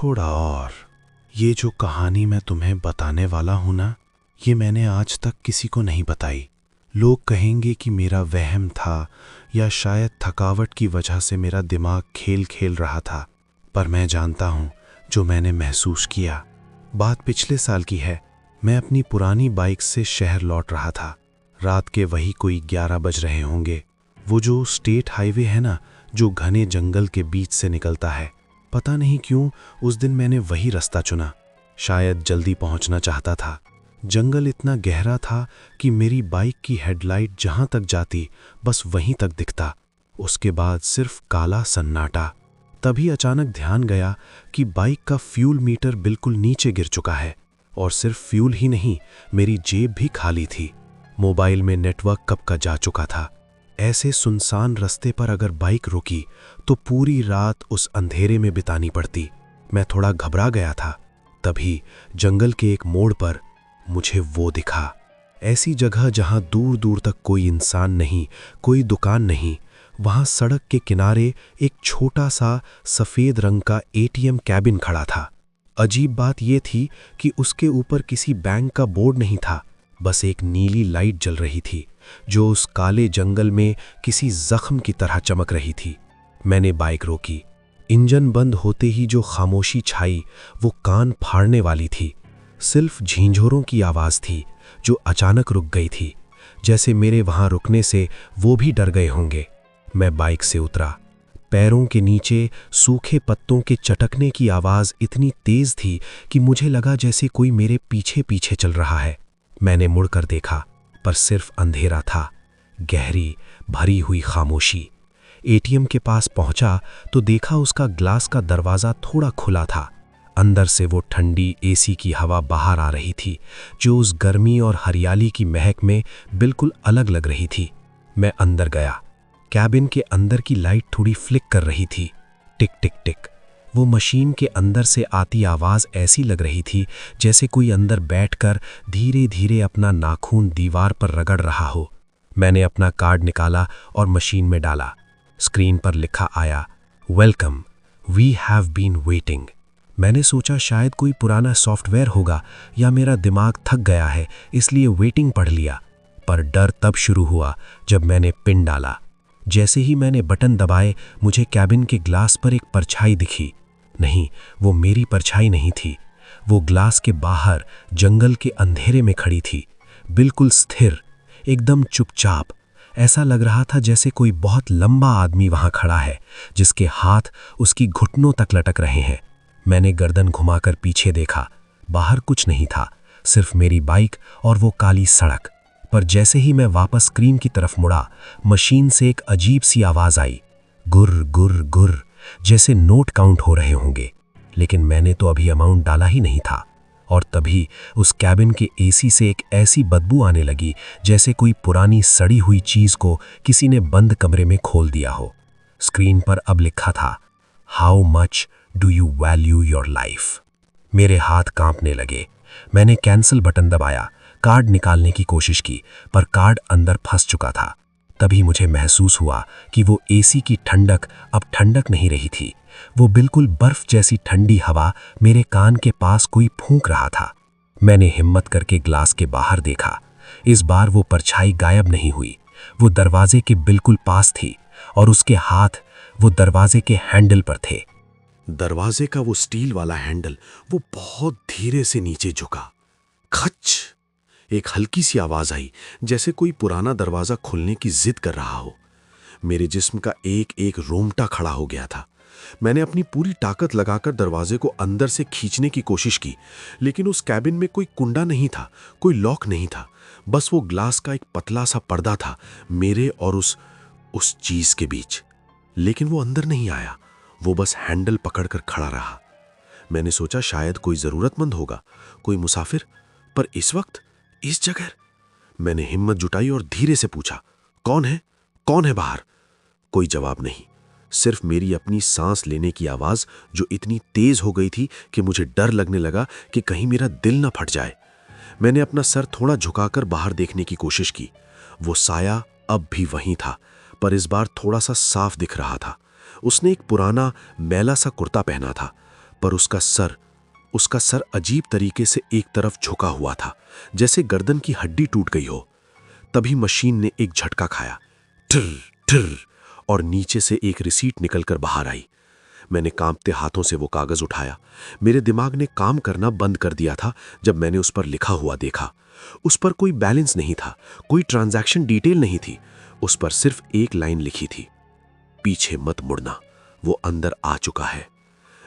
थोड़ा और। ये जो कहानी मैं तुम्हें बताने वाला हूं ना, ये मैंने आज तक किसी को नहीं बताई। लोग कहेंगे कि मेरा वहम था या शायद थकावट की वजह से मेरा दिमाग खेल खेल रहा था, पर मैं जानता हूं जो मैंने महसूस किया। बात पिछले साल की है। मैं अपनी पुरानी बाइक से शहर लौट रहा था। रात के वही कोई 11 बज रहे होंगे। वो जो स्टेट हाईवे है ना, जो घने जंगल के बीच से निकलता है। पता नहीं क्यों उस दिन मैंने वही रास्ता चुना। शायद जल्दी पहुंचना चाहता था। जंगल इतना गहरा था कि मेरी बाइक की हेडलाइट जहां तक जाती बस वहीं तक दिखता। उसके बाद सिर्फ काला सन्नाटा। तभी अचानक ध्यान गया कि बाइक का फ्यूल मीटर बिल्कुल नीचे गिर चुका है। और सिर्फ फ्यूल ही नहीं, मेरी जेब भी खाली थी। मोबाइल में नेटवर्क कब का जा चुका था। ऐसे सुनसान रास्ते पर अगर बाइक रुकी तो पूरी रात उस अंधेरे में बितानी पड़ती। मैं थोड़ा घबरा गया था। तभी जंगल के एक मोड़ पर मुझे वो दिखा। ऐसी जगह जहां दूर दूर तक कोई इंसान नहीं, कोई दुकान नहीं। वहां सड़क के किनारे एक छोटा सा सफेद रंग का एटीएम कैबिन खड़ा था। अजीब बात यह थी कि उसके ऊपर किसी बैंक का बोर्ड नहीं था, बस एक नीली लाइट जल रही थी जो उस काले जंगल में किसी जख्म की तरह चमक रही थी। मैंने बाइक रोकी। इंजन बंद होते ही जो खामोशी छाई वो कान फाड़ने वाली थी। सिर्फ झींझोरों की आवाज़ थी जो अचानक रुक गई थी, जैसे मेरे वहां रुकने से वो भी डर गए होंगे। मैं बाइक से उतरा। पैरों के नीचे सूखे पत्तों के चटकने की आवाज़ इतनी तेज थी कि मुझे लगा जैसे कोई मेरे पीछे पीछे चल रहा है। मैंने मुड़कर देखा, पर सिर्फ अंधेरा था, गहरी भरी हुई खामोशी। एटीएम के पास पहुंचा तो देखा उसका ग्लास का दरवाज़ा थोड़ा खुला था। अंदर से वो ठंडी एसी की हवा बाहर आ रही थी, जो उस गर्मी और हरियाली की महक में बिल्कुल अलग लग रही थी। मैं अंदर गया। कैबिन के अंदर की लाइट थोड़ी फ्लिक कर रही थी। टिक टिक टिक। वो मशीन के अंदर से आती आवाज़ ऐसी लग रही थी जैसे कोई अंदर बैठकर धीरे धीरे अपना नाखून दीवार पर रगड़ रहा हो। मैंने अपना कार्ड निकाला और मशीन में डाला। स्क्रीन पर लिखा आया, welcome, we have been waiting. मैंने सोचा शायद कोई पुराना सॉफ्टवेयर होगा या मेरा दिमाग थक गया है इसलिए वेटिंग पढ़ लिया। पर डर तब शुरू हुआ जब मैंने पिन डाला। जैसे ही मैंने बटन दबाए मुझे कैबिन के ग्लास पर एक परछाई दिखी। नहीं, वो मेरी परछाई नहीं थी। वो ग्लास के बाहर जंगल के अंधेरे में खड़ी थी, बिल्कुल स्थिर, एकदम चुपचाप। ऐसा लग रहा था जैसे कोई बहुत लंबा आदमी वहां खड़ा है, जिसके हाथ उसकी घुटनों तक लटक रहे हैं। मैंने गर्दन घुमाकर पीछे देखा। बाहर कुछ नहीं था, सिर्फ मेरी बाइक और वो काली सड़क। पर जैसे ही मैं वापस स्क्रीन की तरफ मुड़ा, मशीन से एक अजीब सी आवाज आई, गुर गुर गुर, जैसे नोट काउंट हो रहे होंगे। लेकिन मैंने तो अभी अमाउंट डाला ही नहीं था। और तभी उस कैबिन के एसी से एक ऐसी बदबू आने लगी जैसे कोई पुरानी सड़ी हुई चीज को किसी ने बंद कमरे में खोल दिया हो। स्क्रीन पर अब लिखा था, how much do you value your life. मेरे हाथ कांपने लगे। मैंने कैंसिल बटन दबाया, कार्ड निकालने की कोशिश की, पर कार्ड अंदर फंस चुका था। तभी मुझे महसूस हुआ कि वो एसी की ठंडक अब ठंडक नहीं रही थी। वो बिल्कुल बर्फ जैसी ठंडी हवा मेरे कान के पास कोई फूंक रहा था। मैंने हिम्मत करके ग्लास के बाहर देखा। इस बार वो परछाई गायब नहीं हुई। वो दरवाजे के बिल्कुल पास थी और उसके हाथ वो दरवाजे के हैंडल पर थे। दरवाजे का वो स्टील वाला हैंडल वो बहुत धीरे से नीचे झुका। खच! एक हल्की सी आवाज आई, जैसे कोई पुराना दरवाजा खुलने की जिद कर रहा हो। मेरे जिस्म का एक एक रोंगटा खड़ा हो गया था। मैंने अपनी पूरी ताकत लगाकर दरवाजे को अंदर से खींचने की कोशिश की, लेकिन उस कैबिन में कोई कुंडा नहीं था, कोई लॉक नहीं था। बस वो ग्लास का एक पतला सा पर्दा था मेरे और उस चीज के बीच। लेकिन वो अंदर नहीं आया, वो बस हैंडल पकड़कर खड़ा रहा। मैंने सोचा शायद कोई जरूरतमंद होगा, कोई मुसाफिर। पर इस वक्त, इस जगह? मैंने हिम्मत जुटाई और धीरे से पूछा, कौन है? कौन है बाहर? कोई जवाब नहीं, सिर्फ मेरी अपनी सांस लेने की आवाज जो इतनी तेज हो गई थी कि मुझे डर लगने लगा कि कहीं मेरा दिल ना फट जाए। मैंने अपना सर थोड़ा झुकाकर बाहर देखने की कोशिश की। वो साया अब भी वहीं था, पर इस बार थोड़ा सा साफ दिख रहा था। उसने एक पुराना मैला सा कुर्ता पहना था, पर उसका सर अजीब तरीके से एक तरफ झुका हुआ था, जैसे गर्दन की हड्डी टूट गई हो। तभी मशीन ने एक झटका खाया, ठिर ठिर, और नीचे से एक रिसीट निकलकर बाहर आई। मैंने कांपते हाथों से वो कागज उठाया। मेरे दिमाग ने काम करना बंद कर दिया था जब मैंने उस पर लिखा हुआ देखा। उस पर कोई बैलेंस नहीं था, कोई ट्रांजैक्शन डिटेल नहीं थी। उस पर सिर्फ एक लाइन लिखी थी, पीछे मत मुड़ना, वो अंदर आ चुका है।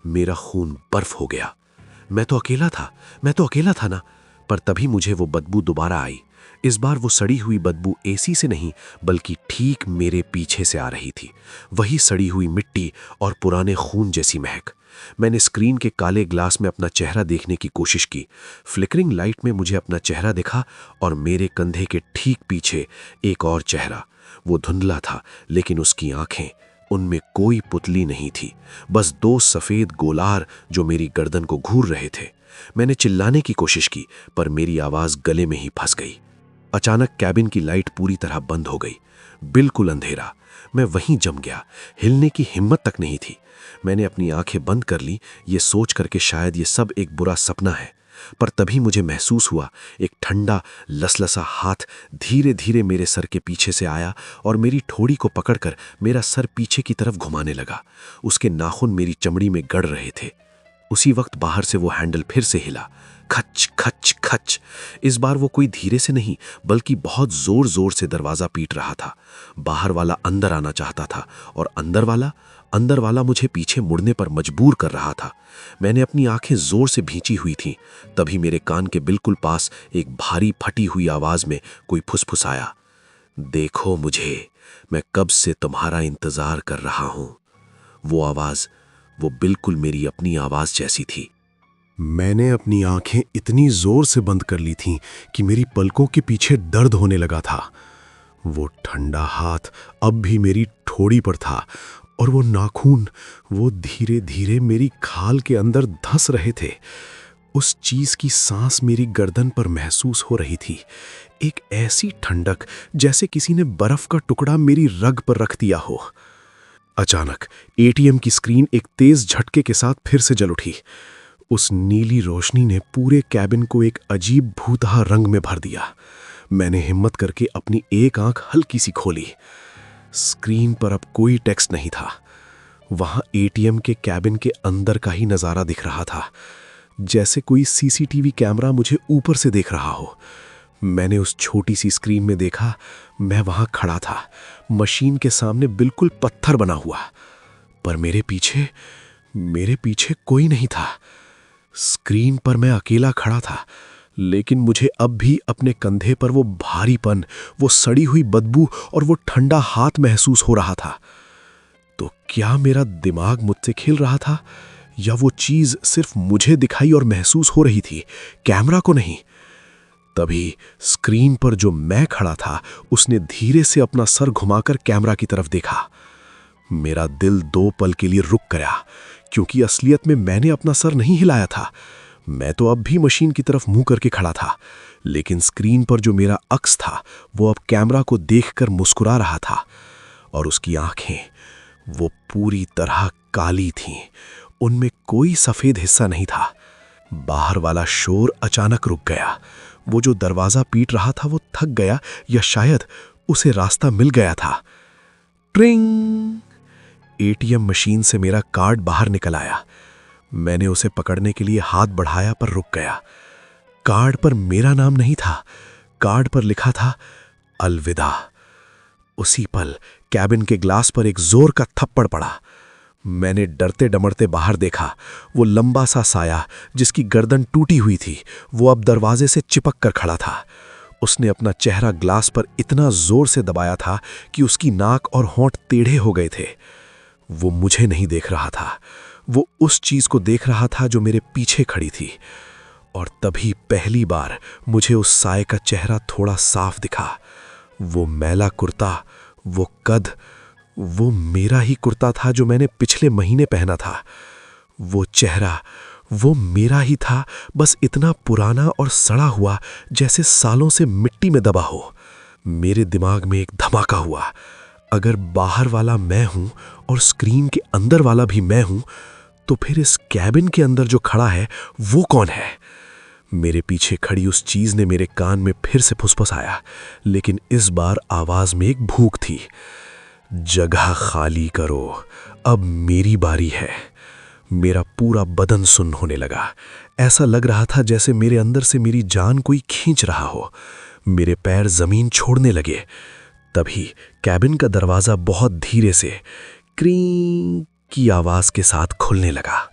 मेरा खून बर्फ हो गया। मैं तो अकेला था ना। पर तभी मुझे वो बदबू दोबारा आई। इस बार वो सड़ी हुई बदबू एसी से नहीं, बल्कि ठीक मेरे पीछे से आ रही थी। वही सड़ी हुई मिट्टी और पुराने खून जैसी महक। मैंने स्क्रीन के काले ग्लास में अपना चेहरा देखने की कोशिश की। फ्लिकरिंग लाइट में मुझे अपना चेहरा दिखा और मेरे कंधे के ठीक पीछे एक और चेहरा। वो धुंधला था, लेकिन उसकी आंखें, उनमें कोई पुतली नहीं थी, बस दो सफेद गोलार जो मेरी गर्दन को घूर रहे थे। मैंने चिल्लाने की कोशिश की, पर मेरी आवाज गले में ही फंस गई। अचानक कैबिन की लाइट पूरी तरह बंद हो गई। बिल्कुल अंधेरा। मैं वहीं जम गया, हिलने की हिम्मत तक नहीं थी। मैंने अपनी आंखें बंद कर ली, ये सोच करके शायद ये सब एक बुरा सपना है। पर तभी मुझे महसूस हुआ, एक ठंडा लसलसा हाथ धीरे धीरे मेरे सर के पीछे से आया और मेरी ठोड़ी को पकड़कर मेरा सर पीछे की तरफ घुमाने लगा। उसके नाखून मेरी चमड़ी में गड़ रहे थे। उसी वक्त बाहर से वो हैंडल फिर से हिला, खच खच खच। इस बार वो कोई धीरे से नहीं, बल्कि बहुत जोर जोर से दरवाजा पीट रहा था। बाहर वाला अंदर आना चाहता था और अंदर वाला मुझे पीछे मुड़ने पर मजबूर कर रहा था। मैंने अपनी आंखें जोर से भींची हुई थीं। तभी मेरे कान के बिल्कुल पास एक भारी फटी हुई आवाज में कोई फुसफुसाया, देखो मुझे, मैं कब से तुम्हारा इंतजार कर रहा हूं। वो आवाज, वो बिल्कुल मेरी अपनी आवाज जैसी थी। मैंने अपनी आंखें इतनी जोर से बंद कर ली थीं कि मेरी पलकों के पीछे दर्द होने लगा था। वो ठंडा हाथ अब भी मेरी ठोड़ी पर था और वो नाखून, वो धीरे धीरे मेरी खाल के अंदर धंस रहे थे। उस चीज की सांस मेरी गर्दन पर महसूस हो रही थी, एक ऐसी ठंडक जैसे किसी ने बर्फ का टुकड़ा मेरी रग पर रख दिया हो। अचानक एटीएम की स्क्रीन एक तेज झटके के साथ फिर से जल उठी। उस नीली रोशनी ने पूरे कैबिन को एक अजीब भूतहा रंग में भर दिया। मैंने हिम्मत करके अपनी एक आंख हल्की सी खोली। स्क्रीन पर अब कोई टेक्स्ट नहीं था। वहां एटीएम के कैबिन के अंदर का ही नजारा दिख रहा था, जैसे कोई सीसीटीवी कैमरा मुझे ऊपर से देख रहा हो। मैंने उस छोटी सी स्क्रीन में देखा, मैं वहां खड़ा था, मशीन के सामने बिल्कुल पत्थर बना हुआ। पर मेरे पीछे कोई नहीं था। स्क्रीन पर मैं अकेला खड़ा था, लेकिन मुझे अब भी अपने कंधे पर वो भारीपन, वो सड़ी हुई बदबू और वो ठंडा हाथ महसूस हो रहा था। तो क्या मेरा दिमाग मुझसे खेल रहा था, या वो चीज सिर्फ मुझे दिखाई और महसूस हो रही थी, कैमरा को नहीं? तभी स्क्रीन पर जो मैं खड़ा था, उसने धीरे से अपना सर घुमाकर कैमरा की तरफ देखा। मेरा दिल 2 पल के लिए रुक गया, क्योंकि असलियत में मैंने अपना सर नहीं हिलाया था। मैं तो अब भी मशीन की तरफ मुंह करके खड़ा था, लेकिन स्क्रीन पर जो मेरा अक्स था, वो अब कैमरा को देखकर मुस्कुरा रहा था। और उसकी आंखें, वो पूरी तरह काली थीं, उनमें कोई सफेद हिस्सा नहीं था। बाहर वाला शोर अचानक रुक गया। वो जो दरवाजा पीट रहा था वो थक गया, या शायद उसे रास्ता मिल गया था। ट्रिंग! एटीएम मशीन से मेरा कार्ड बाहर निकल आया। मैंने उसे पकड़ने के लिए हाथ बढ़ाया, पर रुक गया। कार्ड पर मेरा नाम नहीं था, कार्ड पर लिखा था अलविदा। उसी पल कैबिन के ग्लास पर एक जोर का थप्पड़ पड़ा। मैंने डरते डमरते बाहर देखा। वो लंबा सा साया, जिसकी गर्दन टूटी हुई थी, वो अब दरवाजे से चिपक कर खड़ा था। उसने अपना चेहरा ग्लास पर इतना जोर से दबाया था कि उसकी नाक और होंठ टेढ़े हो गए थे। वो मुझे नहीं देख रहा था, वो उस चीज को देख रहा था जो मेरे पीछे खड़ी थी। और तभी पहली बार मुझे उस साए का चेहरा थोड़ा साफ दिखा। वो मैला कुर्ता, वो कद, वो मेरा ही कुर्ता था जो मैंने पिछले महीने पहना था। वो चेहरा, वो मेरा ही था, बस इतना पुराना और सड़ा हुआ जैसे सालों से मिट्टी में दबा हो। मेरे दिमाग में एक धमाका हुआ। अगर बाहर वाला मैं हूं और स्क्रीन के अंदर वाला भी मैं हूं, तो फिर इस कैबिन के अंदर जो खड़ा है वो कौन है? मेरे पीछे खड़ी उस चीज ने मेरे कान में फिर से फुसफुसाया, लेकिन इस बार आवाज में एक भूख थी। जगह खाली करो, अब मेरी बारी है। मेरा पूरा बदन सुन्न होने लगा। ऐसा लग रहा था जैसे मेरे अंदर से मेरी जान कोई खींच रहा हो। मेरे पैर जमीन छोड़ने लगे। तभी कैबिन का दरवाजा बहुत धीरे से क्रीं की आवाज के साथ खुलने लगा।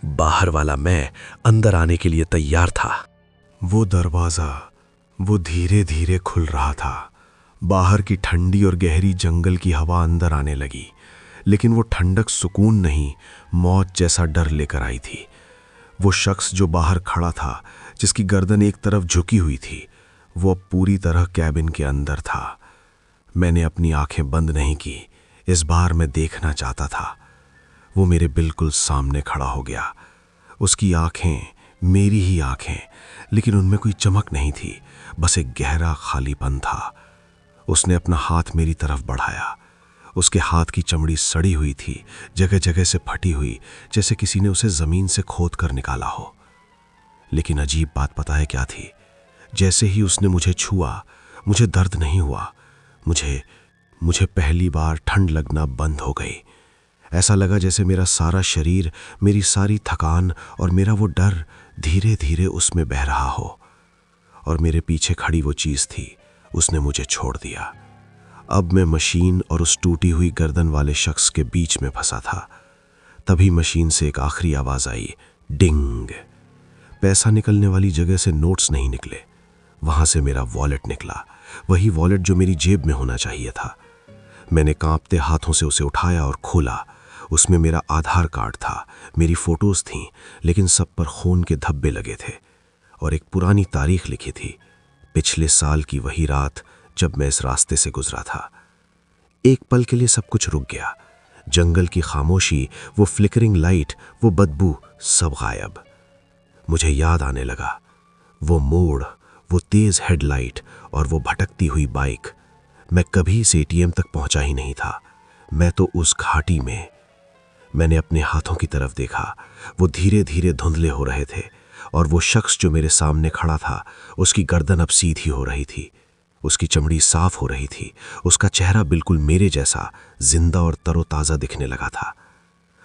बाहर वाला मैं अंदर आने के लिए तैयार था। वो दरवाजा वो धीरे धीरे खुल रहा था। बाहर की ठंडी और गहरी जंगल की हवा अंदर आने लगी, लेकिन वो ठंडक सुकून नहीं, मौत जैसा डर लेकर आई थी। वो शख्स जो बाहर खड़ा था, जिसकी गर्दन एक तरफ झुकी हुई थी, वो अब पूरी तरह कैबिन के अंदर था। मैंने अपनी आंखें बंद नहीं की। इस बार मैं देखना चाहता था। वो मेरे बिल्कुल सामने खड़ा हो गया। उसकी आंखें मेरी ही आंखें, लेकिन उनमें कोई चमक नहीं थी, बस एक गहरा खालीपन था। उसने अपना हाथ मेरी तरफ बढ़ाया। उसके हाथ की चमड़ी सड़ी हुई थी, जगह जगह से फटी हुई, जैसे किसी ने उसे जमीन से खोद कर निकाला हो। लेकिन अजीब बात पता है क्या थी? जैसे ही उसने मुझे छुआ, मुझे दर्द नहीं हुआ। मुझे पहली बार ठंड लगना बंद हो गई। ऐसा लगा जैसे मेरा सारा शरीर, मेरी सारी थकान और मेरा वो डर धीरे धीरे उसमें बह रहा हो। और मेरे पीछे खड़ी वो चीज थी, उसने मुझे छोड़ दिया। अब मैं मशीन और उस टूटी हुई गर्दन वाले शख्स के बीच में फंसा था। तभी मशीन से एक आखिरी आवाज आई, डिंग। पैसा निकलने वाली जगह से नोट्स नहीं निकले, वहां से मेरा वॉलेट निकला, वही वॉलेट जो मेरी जेब में होना चाहिए था। मैंने कांपते हाथों से उसे उठाया और खोला। उसमें मेरा आधार कार्ड था, मेरी फोटोज थीं, लेकिन सब पर खून के धब्बे लगे थे और एक पुरानी तारीख लिखी थी, पिछले साल की वही रात जब मैं इस रास्ते से गुजरा था। एक पल के लिए सब कुछ रुक गया। जंगल की खामोशी, वो फ्लिकरिंग लाइट, वो बदबू, सब गायब। मुझे याद आने लगा, वो मोड़, वो तेज हेडलाइट और वो भटकती हुई बाइक। मैं कभी इस एटीएम तक पहुंचा ही नहीं था, मैं तो उस घाटी में। मैंने अपने हाथों की तरफ देखा, वो धीरे धीरे धुंधले हो रहे थे और वो शख्स जो मेरे सामने खड़ा था, उसकी गर्दन अब सीधी हो रही थी, उसकी चमड़ी साफ हो रही थी, उसका चेहरा बिल्कुल मेरे जैसा जिंदा और तरोताज़ा दिखने लगा था।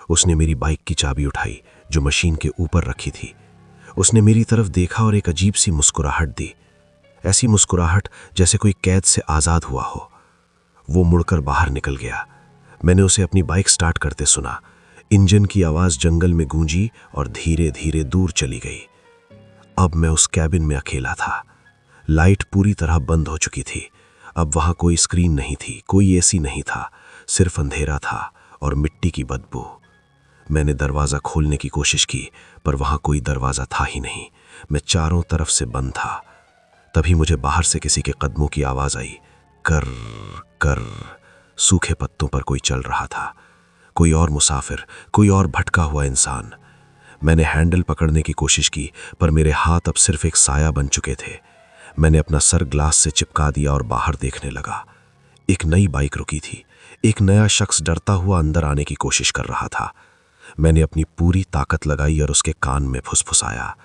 उसने मेरी बाइक की चाबी उठाई जो मशीन के ऊपर रखी थी। उसने मेरी तरफ देखा और एक अजीब सी मुस्कुराहट दी, ऐसी मुस्कुराहट जैसे कोई कैद से आज़ाद हुआ हो। वो मुड़कर बाहर निकल गया। मैंने उसे अपनी बाइक स्टार्ट करते सुना। इंजन की आवाज़ जंगल में गूंजी और धीरे धीरे दूर चली गई। अब मैं उस कैबिन में अकेला था। लाइट पूरी तरह बंद हो चुकी थी। अब वहाँ कोई स्क्रीन नहीं थी, कोई एसी नहीं था, सिर्फ अंधेरा था और मिट्टी की बदबू। मैंने दरवाज़ा खोलने की कोशिश की, पर वहाँ कोई दरवाज़ा था ही नहीं। मैं चारों तरफ से बंद था। तभी मुझे बाहर से किसी के कदमों की आवाज़ आई, कर कर। सूखे पत्तों पर कोई चल रहा था, कोई और मुसाफिर, कोई और भटका हुआ इंसान। मैंने हैंडल पकड़ने की कोशिश की, पर मेरे हाथ अब सिर्फ एक साया बन चुके थे। मैंने अपना सर ग्लास से चिपका दिया और बाहर देखने लगा। एक नई बाइक रुकी थी, एक नया शख्स डरता हुआ अंदर आने की कोशिश कर रहा था। मैंने अपनी पूरी ताकत लगाई और उसके कान में फुसफुसाया,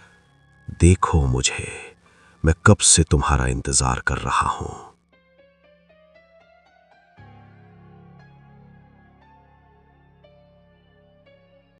देखो मुझे, मैं कब से तुम्हारा इंतजार कर रहा हूं।